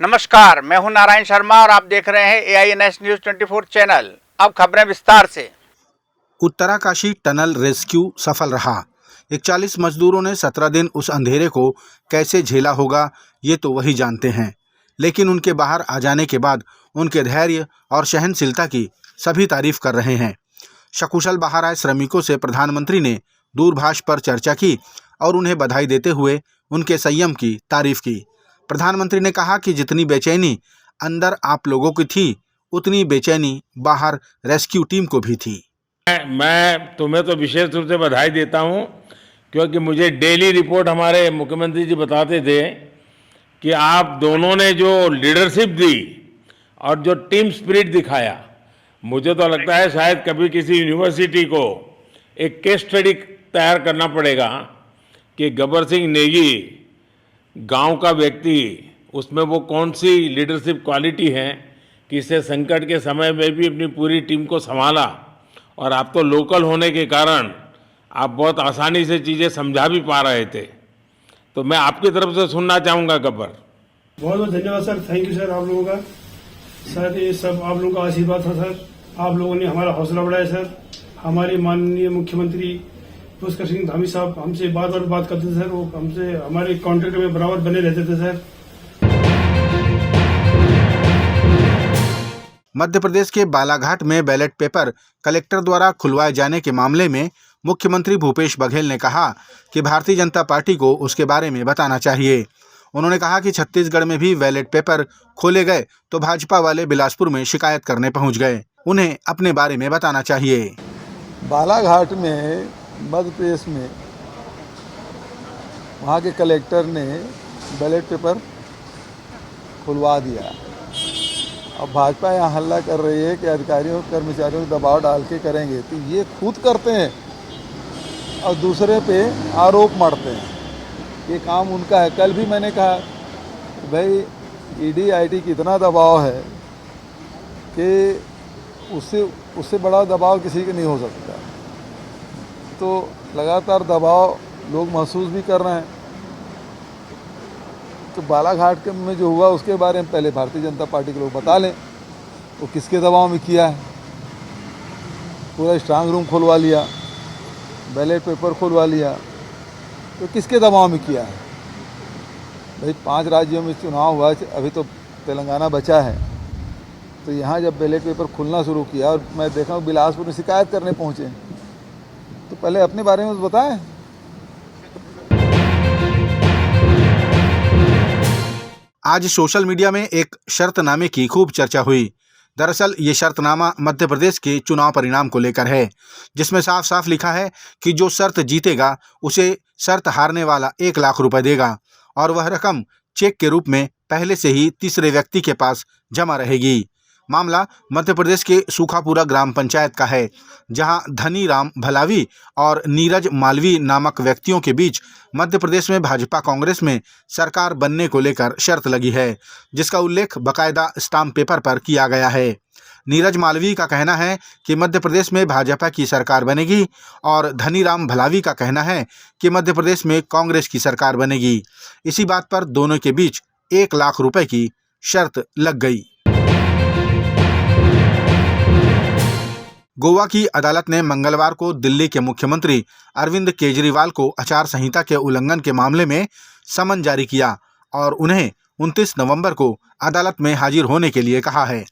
नमस्कार, मैं हूं नारायण शर्मा और आप देख रहे हैं AINS न्यूज 24 चैनल। अब खबरें विस्तार से। उत्तराकाशी टनल रेस्क्यू सफल रहा। 41 मजदूरों ने 17 दिन उस अंधेरे को कैसे झेला होगा ये तो वही जानते हैं, लेकिन उनके बाहर आ जाने के बाद उनके धैर्य और सहनशीलता की सभी तारीफ कर रहे हैं। सकुशल बाहर आए श्रमिकों से प्रधानमंत्री ने दूरभाष पर चर्चा की और उन्हें बधाई देते हुए उनके संयम की तारीफ की। प्रधानमंत्री ने कहा कि जितनी बेचैनी अंदर आप लोगों की थी, उतनी बेचैनी बाहर रेस्क्यू टीम को भी थी। मैं तुम्हें तो विशेष रूप से बधाई देता हूं, क्योंकि मुझे डेली रिपोर्ट हमारे मुख्यमंत्री जी बताते थे कि आप दोनों ने जो लीडरशिप दी और जो टीम स्पिरिट दिखाया, मुझे तो लगता है शायद कभी किसी यूनिवर्सिटी को एक केस स्टडी तैयार करना पड़ेगा कि गब्बर सिंह नेगी गांव का व्यक्ति, उसमें वो कौन सी लीडरशिप क्वालिटी है कि इससे संकट के समय में भी अपनी पूरी टीम को संभाला। और आप तो लोकल होने के कारण आप बहुत आसानी से चीज़ें समझा भी पा रहे थे। तो मैं आपकी तरफ से सुनना चाहूँगा गब्बर। बहुत बहुत धन्यवाद सर, थैंक यू सर आप लोगों का। सर ये सब आप लोगों का आशीर्वाद था सर, आप लोगों ने हमारा हौसला बढ़ाया सर। हमारे माननीय मुख्यमंत्री पुष्कर सिंह धामी साहब हमसे बात करते थे सर, वो हमसे हमारे कॉन्टेक्ट में बराबर बने रहते थे सर। मध्य प्रदेश के बालाघाट में बैलेट पेपर कलेक्टर द्वारा खुलवाए जाने के मामले में मुख्यमंत्री भूपेश बघेल ने कहा कि भारतीय जनता पार्टी को उसके बारे में बताना चाहिए। उन्होंने कहा कि छत्तीसगढ़ में भी बैलेट पेपर खोले गए तो भाजपा वाले बिलासपुर में शिकायत करने पहुंच गए, उन्हें अपने बारे में बताना चाहिए। बालाघाट में मध्य प्रदेश में वहाँ के कलेक्टर ने बैलेट पेपर खुलवा दिया। अब भाजपा यहाँ हल्ला कर रही है कि अधिकारियों कर्मचारियों को दबाव डाल के करेंगे, तो ये खुद करते हैं और दूसरे पे आरोप मढ़ते हैं। ये काम उनका है। कल भी मैंने कहा कि भाई ईडी आईटी की इतना दबाव है कि उससे बड़ा दबाव किसी के नहीं हो सकता। तो लगातार दबाव लोग महसूस भी कर रहे हैं। तो बालाघाट के में जो हुआ उसके बारे में पहले भारतीय जनता पार्टी के लोग बता लें वो किसके दबाव में किया है। पूरा स्ट्रांग रूम खुलवा लिया, बैलेट पेपर खुलवा लिया, तो किसके दबाव में किया है। भाई 5 राज्यों में चुनाव हुआ, अभी तो तेलंगाना बचा है। तो यहाँ जब बैलेट पेपर खुलना शुरू किया और मैं देखा हूँ बिलासपुर में शिकायत करने पहुँचे, तो पहले अपने बारे में बताएं। आज सोशल मीडिया में एक शर्तनामे की खूब चर्चा हुई। दरअसल ये शर्तनामा मध्य प्रदेश के चुनाव परिणाम को लेकर है, जिसमें साफ साफ लिखा है कि जो शर्त जीतेगा उसे शर्त हारने वाला 1 लाख रुपए देगा और वह रकम चेक के रूप में पहले से ही तीसरे व्यक्ति के पास जमा रहेगी। मामला मध्य प्रदेश के सूखापुरा ग्राम पंचायत का है, जहां धनी राम भलावी और नीरज मालवी नामक व्यक्तियों के बीच मध्य प्रदेश में भाजपा कांग्रेस में सरकार बनने को लेकर शर्त लगी है, जिसका उल्लेख बकायदा स्टाम्प पेपर पर किया गया है। नीरज मालवी का कहना है कि मध्य प्रदेश में भाजपा की सरकार बनेगी और धनी राम भलावी का कहना है कि मध्य प्रदेश में कांग्रेस की सरकार बनेगी। इसी बात पर दोनों के बीच 1 लाख रुपए की शर्त लग गई। गोवा की अदालत ने मंगलवार को दिल्ली के मुख्यमंत्री अरविंद केजरीवाल को आचार संहिता के उल्लंघन के मामले में समन जारी किया और उन्हें 29 नवंबर को अदालत में हाजिर होने के लिए कहा है।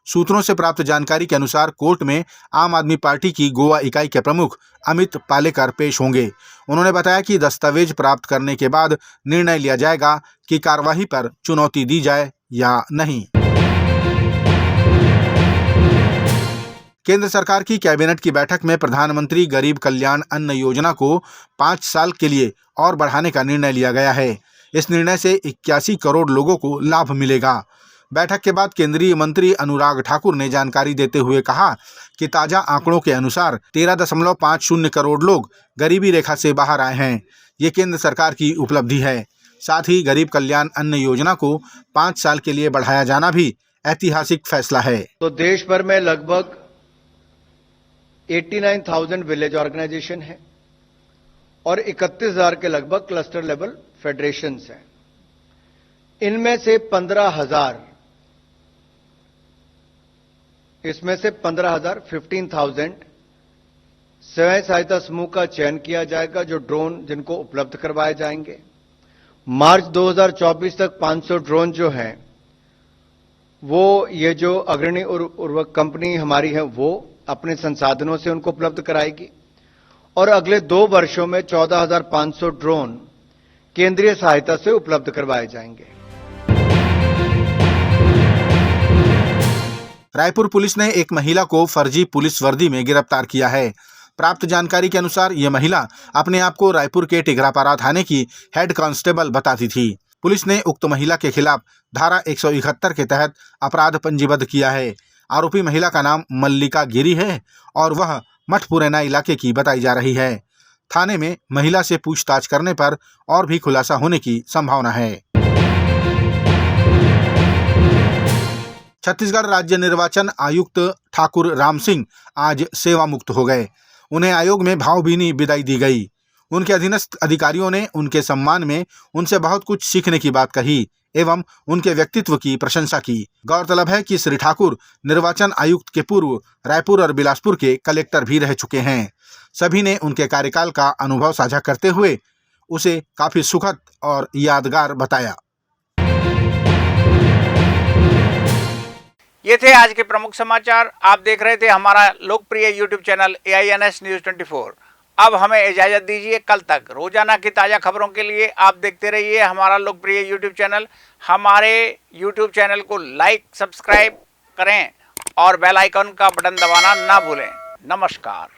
सूत्रों से प्राप्त जानकारी के अनुसार कोर्ट में आम आदमी पार्टी की गोवा इकाई के प्रमुख अमित पालेकर पेश होंगे। उन्होंने बताया कि दस्तावेज प्राप्त करने के बाद निर्णय लिया जाएगा कि कार्यवाही पर चुनौती दी जाए या नहीं। केंद्र सरकार की कैबिनेट की बैठक में प्रधानमंत्री गरीब कल्याण अन्न योजना को 5 साल के लिए और बढ़ाने का निर्णय लिया गया है। इस निर्णय से 81 करोड़ लोगों को लाभ मिलेगा। बैठक के बाद केंद्रीय मंत्री अनुराग ठाकुर ने जानकारी देते हुए कहा कि ताजा आंकड़ों के अनुसार 13.50 करोड़ लोग गरीबी रेखा से बाहर आए हैं। ये केंद्र सरकार की उपलब्धि है। साथ ही गरीब कल्याण अन्न योजना को 5 साल के लिए बढ़ाया जाना भी ऐतिहासिक फैसला है। तो देश भर में लगभग 89,000 विलेज ऑर्गेनाइजेशन है और 31,000 के लगभग क्लस्टर लेवल फेडरेशंस हैं। इनमें से 15,000 15,000 स्वयं सहायता समूह का चयन किया जाएगा, जो ड्रोन जिनको उपलब्ध करवाए जाएंगे। मार्च 2024 तक 500 ड्रोन जो हैं वो ये जो अग्रणी उर्वरक कंपनी हमारी है वो अपने संसाधनों से उनको उपलब्ध कराएगी, और अगले 2 वर्षों में 14,500 ड्रोन केंद्रीय सहायता से उपलब्ध करवाए जाएंगे। रायपुर पुलिस ने एक महिला को फर्जी पुलिस वर्दी में गिरफ्तार किया है। प्राप्त जानकारी के अनुसार ये महिला अपने आप को रायपुर के टिघरापारा थाने की हेड कांस्टेबल बताती थी। पुलिस ने उक्त महिला के खिलाफ धारा 171 के तहत अपराध पंजीबद्ध किया है। आरोपी महिला का नाम मल्लिका गिरी है और वह मठपुरैना इलाके की बताई जा रही है। थाने में महिला से पूछताछ करने पर और भी खुलासा होने की संभावना है। छत्तीसगढ़ राज्य निर्वाचन आयुक्त ठाकुर राम सिंह आज सेवा मुक्त हो गए। उन्हें आयोग में भावभीनी विदाई दी गई। उनके अधीनस्थ अधिकारियों ने उनके सम्मान में उनसे बहुत कुछ सीखने की बात कही एवं उनके व्यक्तित्व की प्रशंसा की। गौरतलब है कि श्री ठाकुर निर्वाचन आयुक्त के पूर्व रायपुर और बिलासपुर के कलेक्टर भी रह चुके हैं। सभी ने उनके कार्यकाल का अनुभव साझा करते हुए उसे काफी सुखद और यादगार बताया। ये थे आज के प्रमुख समाचार। आप देख रहे थे हमारा लोकप्रिय यूट्यूब चैनल AINS न्यूज 24। अब हमें इजाजत दीजिए। कल तक रोजाना की ताज़ा खबरों के लिए आप देखते रहिए हमारा लोकप्रिय यूट्यूब चैनल। हमारे यूट्यूब चैनल को लाइक सब्सक्राइब करें और बेल आइकन का बटन दबाना ना भूलें। नमस्कार।